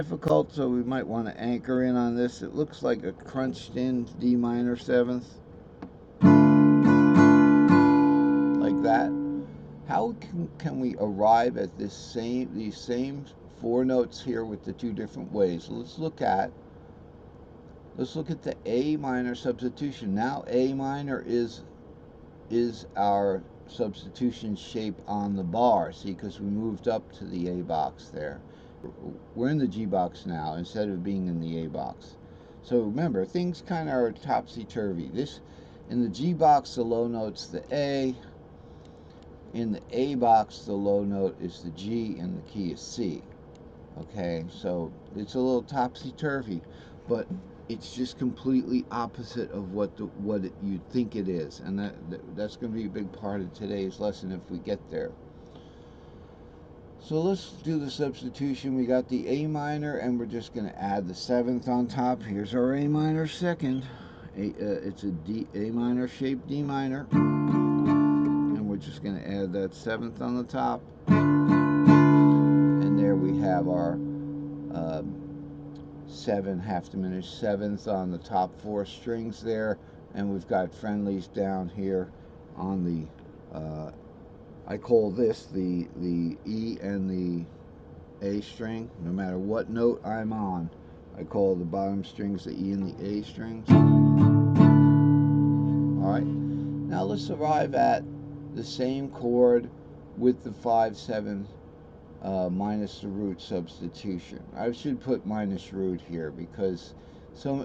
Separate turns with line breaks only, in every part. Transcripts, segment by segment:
difficult, so we might want to anchor in on this. It looks like a crunched in D minor seventh, like that. How can we arrive at these same four notes here with the two different ways? Let's look at the A minor substitution. Now A minor is our substitution shape on the bar. See, because we moved up to the A box there. We're in the G box now instead of being in the A box. So remember, things kind of are topsy-turvy. In the G box, the low note's the A. In the A box, the low note is the G and the key is C. Okay, so it's a little topsy-turvy, but it's just completely opposite of what you think it is, and that's going to be a big part of today's lesson if we get there. So let's do the substitution. We got the A minor, and we're just going to add the seventh on top. Here's our A minor second. It's a A minor shaped D minor, and we're just going to add that seventh on the top. And there we have our 7 half diminished seventh on the top four strings there, and we've got friendlies down here on the I call this the E and the A string. No matter what note I'm on, I call the bottom strings the E and the A strings. Alright, now let's arrive at the same chord with the 5/7 minus the root substitution. I should put minus root here because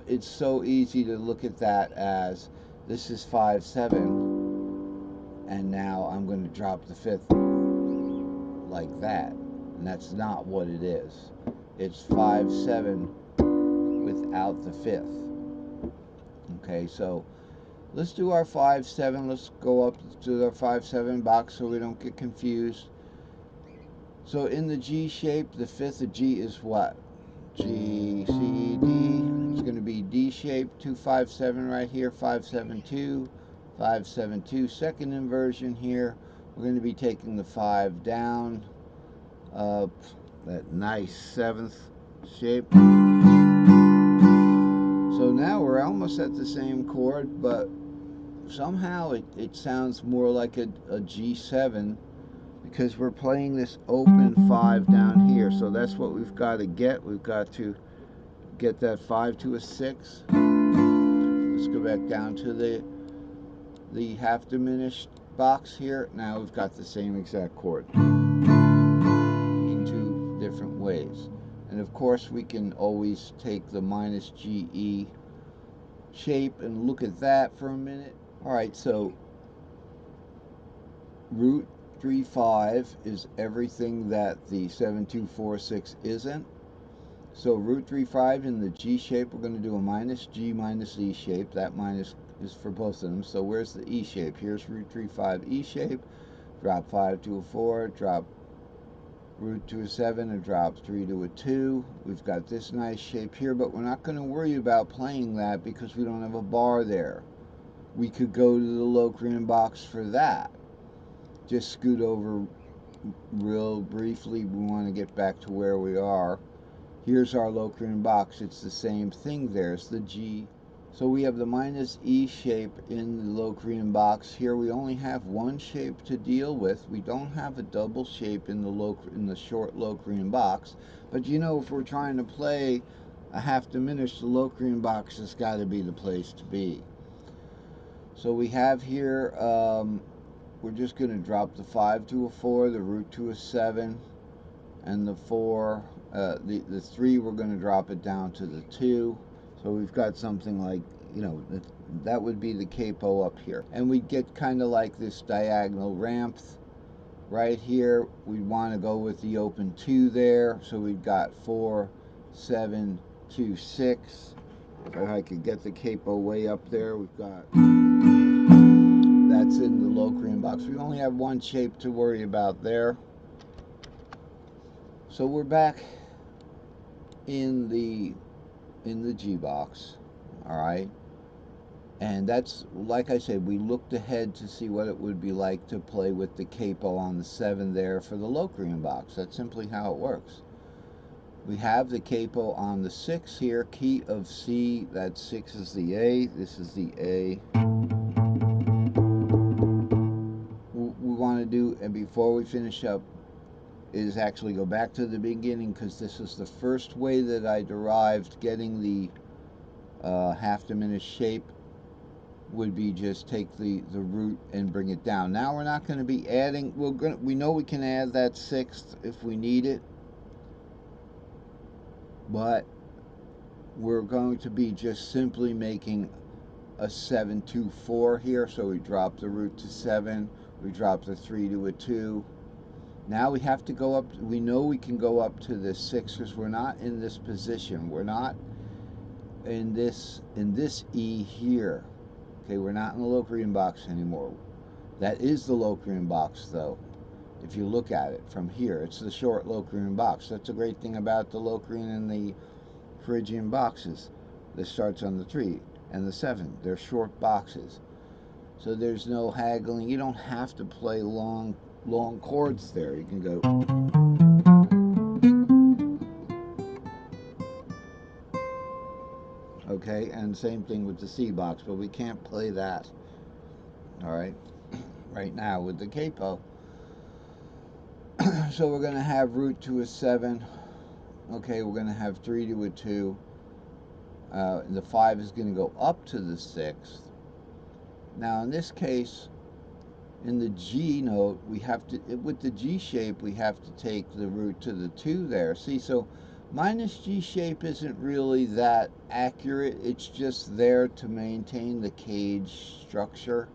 it's so easy to look at that as this is 5/7, and now I'm going to drop the fifth like that, and that's not what it is. It's 5/7 without the fifth. Okay, so let's do our 5/7. Let's go up to our 5/7 box so we don't get confused. So in the G shape, the fifth of G is what? G, C, D. It's going to be D shape, 2/5/7 right here, 5/7/2, 5/7/2. Second inversion here, we're going to be taking the 5 down, up that nice seventh shape. So now we're almost at the same chord, but somehow it sounds more like a G7, because we're playing this open 5 down here. So that's what we've got to get. We've got to get that 5 to a 6. Let's go back down to the half diminished box here. Now we've got the same exact chord in two different ways. And of course we can always take the minus GE shape and look at that for a minute. Alright, so root 3/5 is everything that the 7/2/4/6 isn't. So root 3/5 in the G shape, we're going to do a minus G minus E shape. That minus is for both of them. So where's the E shape? Here's root 3/5 E shape. Drop 5 to a 4, drop root to a 7, and drop 3 to a 2. We've got this nice shape here, but we're not going to worry about playing that because we don't have a bar there. We could go to the Locrian box for that. Just scoot over real briefly. We want to get back to where we are. Here's our Locrian box. It's the same thing. There's the G. So we have the minus E shape in the Locrian box. Here we only have one shape to deal with. We don't have a double shape in the short Locrian box. But you know, if we're trying to play a half diminished, the Locrian box has got to be the place to be. So we have here, we're just going to drop the 5 to a 4, the root to a 7, and the 4, the 3, we're going to drop it down to the 2. So we've got something like, you know, that would be the capo up here. And we get kind of like this diagonal ramp right here. We want to go with the open 2 there. So we've got 4, 7, 2, 6. If I could get the capo way up there, we've got... That's in the Locrian box. We only have one shape to worry about there. So we're back in the G box, all right? And that's, like I said, we looked ahead to see what it would be like to play with the capo on the 7 there for the Locrian box. That's simply how it works. We have the capo on the 6 here, key of C, that 6 is the A, this is the A. What we want to do, and before we finish up, is actually go back to the beginning, because this is the first way that I derived getting the half diminished shape. Would be just take the root and bring it down. Now we're not going to be adding, we know we can add that 6th if we need it, but we're going to be just simply making a 7-2-4 here. So we drop the root to 7, we drop the 3 to a 2. Now we have to go up, we know we can go up to this 6 because we're not in this position. We're not in this E here. Okay, we're not in the Locrian box anymore. That is the Locrian box, though. If you look at it from here, it's the short Locrian box. That's a great thing about the Locrian and the Phrygian boxes. This starts on the 3 and the 7. They're short boxes. So there's no haggling. You don't have to play long chords there. You can go. Okay, and same thing with the C box, but we can't play that. Alright, right now with the capo. So we're going to have root to a 7. Okay, we're going to have 3 to a 2. The 5 is going to go up to the 6th. Now in this case, in the G note, we have to, with the G shape, we have to take the root to the 2 there. See, so minus G shape isn't really that accurate. It's just there to maintain the cage structure.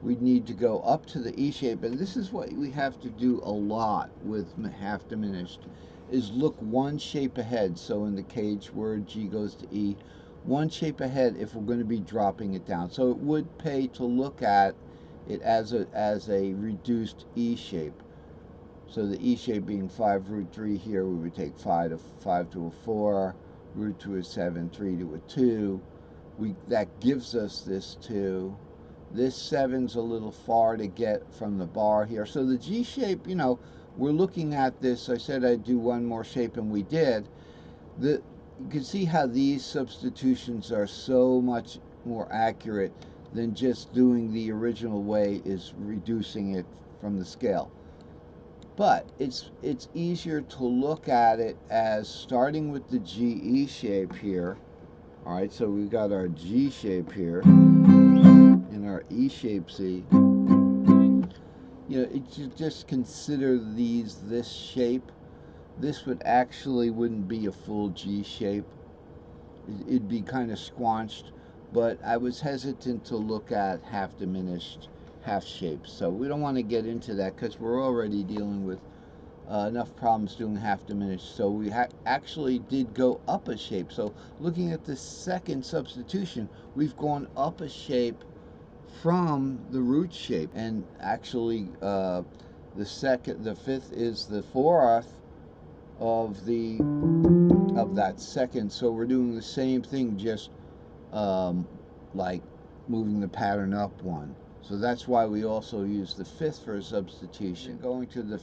We need to go up to the E shape, and this is what we have to do a lot with half diminished, is look one shape ahead. So in the cage where G goes to E, one shape ahead if we're going to be dropping it down. So it would pay to look at it as a reduced E shape. So the E shape being 5 root 3 here, we would take 5 to a 4, root to a 7, 3 to a 2. That gives us this 2. This 7's a little far to get from the bar here. So the G shape, you know, we're looking at this. I said I'd do one more shape, and we did. You can see how these substitutions are so much more accurate than just doing the original way, is reducing it from the scale. But it's easier to look at it as starting with the GE shape here. All right, so we've got our G shape here and our E shape C. You know, just consider this shape. This wouldn't be a full G shape. It'd be kind of squanched, but I was hesitant to look at half diminished half shapes. So we don't want to get into that because we're already dealing with enough problems doing half diminished. So we actually did go up a shape. So looking at the second substitution, we've gone up a shape from the root shape, and actually the 5th is the 4th of that second. So we're doing the same thing, just like moving the pattern up one. So that's why we also use the 5th for a substitution. Going to the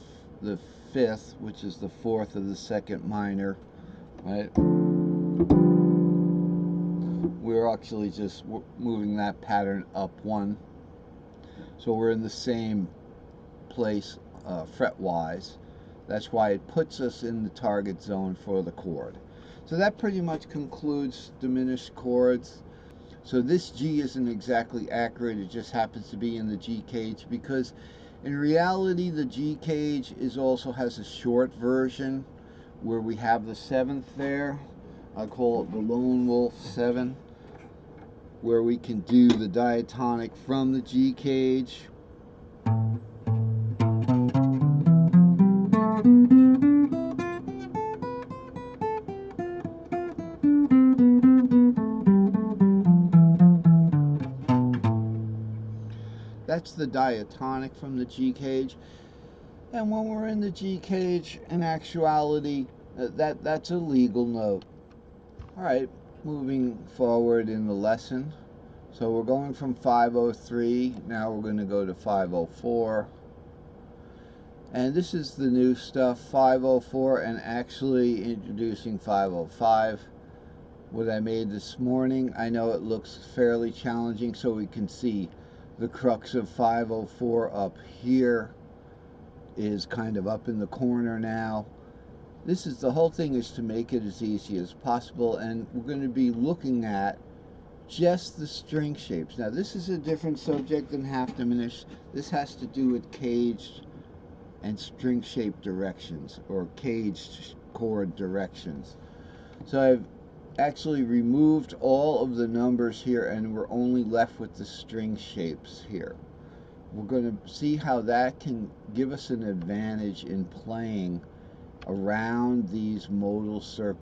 5th, which is the 4th of the second minor, right? We're actually just moving that pattern up one. So we're in the same place fret-wise. That's why it puts us in the target zone for the chord. So that pretty much concludes diminished chords. So this G isn't exactly accurate. It just happens to be in the G cage, because in reality the G cage also has a short version where we have the 7th there. I call it the Lone Wolf 7, where we can do the diatonic from the G cage. That's the diatonic from the G cage. And when we're in the G cage, in actuality, that's a legal note. All right, moving forward in the lesson. So we're going from 503, now we're going to go to 504. And this is the new stuff, 504, and actually introducing 505. What I made this morning, I know it looks fairly challenging, so we can see the crux of 504 up here is kind of up in the corner now. This is the whole thing, is to make it as easy as possible, and we're going to be looking at just the string shapes. Now this is a different subject than half diminished. This has to do with caged and string shape directions, or caged chord directions. So I've actually removed all of the numbers here, and we're only left with the string shapes here. We're going to see how that can give us an advantage in playing around these modal circles.